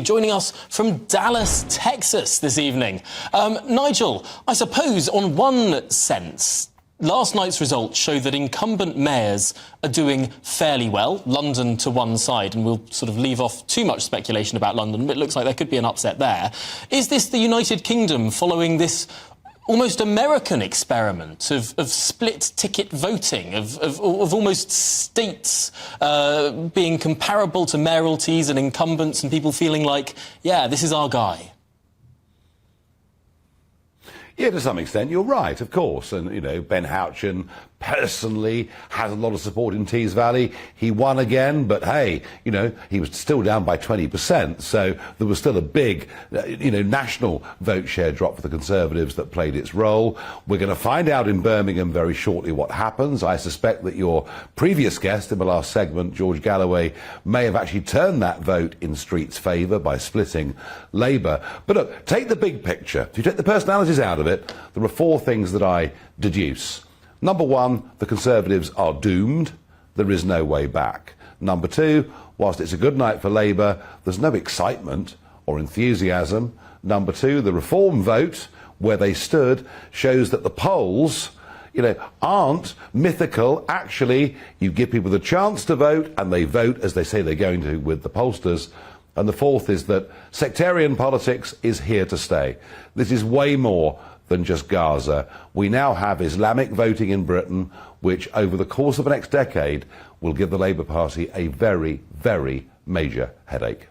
joining us from Dallas, Texas this evening. Nigel, I suppose on one sense, last night's results show that incumbent mayors are doing fairly well, London to one side, and we'll sort of leave off too much speculation about London, but it looks like there could be an upset there. Is this the United Kingdom following this almost American experiment of split ticket voting, of almost states being comparable to mayoralties and incumbents and people feeling like, yeah, this is our guy? Yeah, to some extent, you're right, of course. And, you know, Ben Houchen personally has a lot of support in Tees Valley. He won again, but hey, you know, he was still down by 20%. So there was still a big, national vote share drop for the Conservatives that played its role. We're going to find out in Birmingham very shortly what happens. I suspect that your previous guest in the last segment, George Galloway, may have actually turned that vote in Street's favour by splitting Labour. But look, take the big picture. If you take the personalities out of it, there are four things that I deduce. Number one, the Conservatives are doomed. There is no way back. Number two, whilst it's a good night for Labour, there's no excitement or enthusiasm. Number two, the Reform vote, where they stood, shows that the polls, aren't mythical. Actually, you give people the chance to vote, and they vote as they say they're going to with the pollsters. And the fourth is that sectarian politics is here to stay. This is way more than just Gaza. We now have Islamic voting in Britain, which over the course of the next decade will give the Labour Party a very, very major headache.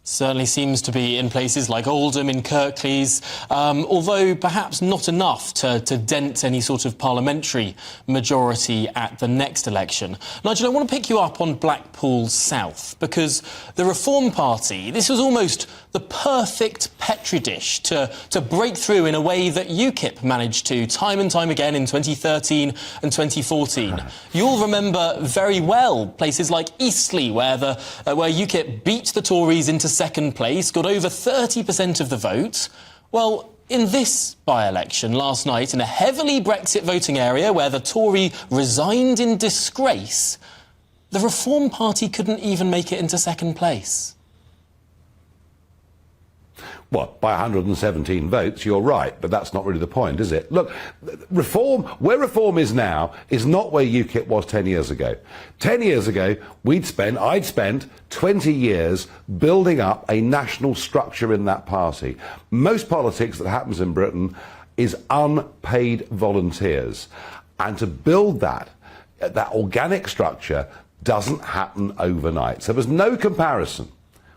Certainly seems to be in places like Oldham, in Kirklees, although perhaps not enough to dent any sort of parliamentary majority at the next election. Nigel, I want to pick you up on Blackpool South, because the Reform Party, this was almost the perfect petri dish to break through in a way that UKIP managed to time and time again in 2013 and 2014. You'll remember very well places like Eastleigh, where UKIP beat the Tories into second place, got over 30% of the vote. Well, in this by-election last night, in a heavily Brexit voting area where the Tory resigned in disgrace, the Reform Party couldn't even make it into second place. What, by 117 votes, you're right, but that's not really the point, is it? Look, where Reform is now is not where UKIP was 10 years ago. 10 years ago, I'd spent 20 years building up a national structure in that party. Most politics that happens in Britain is unpaid volunteers. And to build that organic structure doesn't happen overnight. So there's no comparison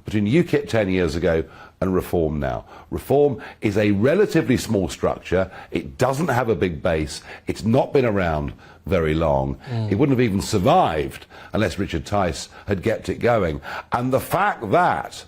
between UKIP 10 years ago and Reform now. Reform is a relatively small structure. It doesn't have a big base. It's not been around very long. It wouldn't have even survived unless Richard Tice had kept it going. And the fact that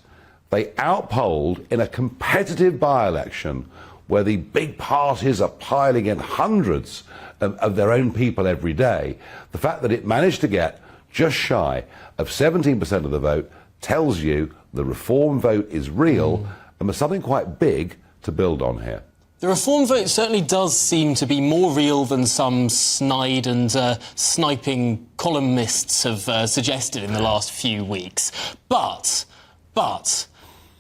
they outpolled in a competitive by-election where the big parties are piling in hundreds of their own people every day, the fact that it managed to get just shy of 17% of the vote tells you the Reform vote is real, and there's something quite big to build on here. The Reform vote certainly does seem to be more real than some snide and sniping columnists have suggested in the last few weeks. But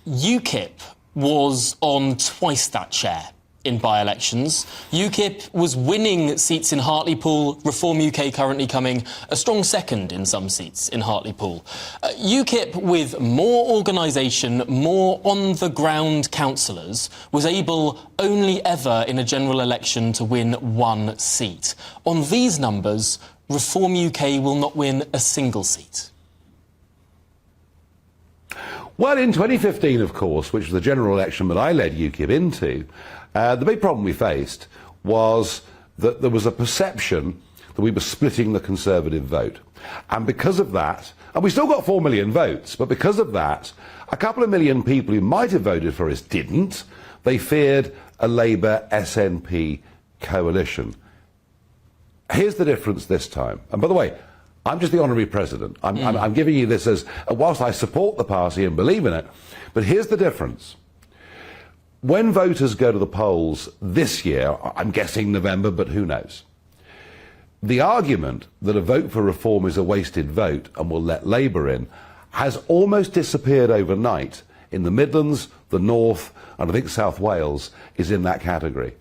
UKIP was on twice that share in by-elections. UKIP was winning seats in Hartlepool, Reform UK currently coming a strong second in some seats in Hartlepool. UKIP, with more organisation, more on-the-ground councillors, was able only ever in a general election to win one seat. On these numbers, Reform UK will not win a single seat. Well, in 2015, of course, which was the general election that I led UKIP into, the big problem we faced was that there was a perception that we were splitting the Conservative vote. And because of that, and we still got 4 million votes, but because of that, a couple of million people who might have voted for us didn't. They feared a Labour SNP coalition. Here's the difference this time. And by the way, I'm just the honorary president. I'm giving you this as, whilst I support the party and believe in it, but here's the difference. When voters go to the polls this year, I'm guessing November, but who knows, the argument that a vote for Reform is a wasted vote and will let Labour in has almost disappeared overnight in the Midlands, the North, and I think South Wales is in that category.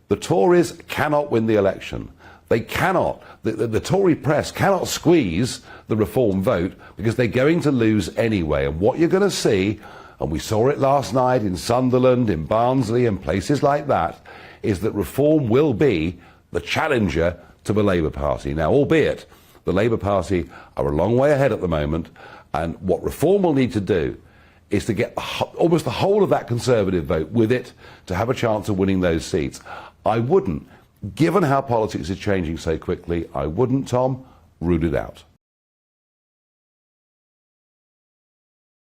The Tories cannot win the election. They cannot. The Tory press cannot squeeze the Reform vote because they're going to lose anyway. And what you're going to see, and we saw it last night in Sunderland, in Barnsley, and places like that, is that Reform will be the challenger to the Labour Party. Now, albeit the Labour Party are a long way ahead at the moment, and what Reform will need to do is to get almost the whole of that Conservative vote with it to have a chance of winning those seats. I wouldn't, given how politics is changing so quickly, I wouldn't, Tom, rule it out.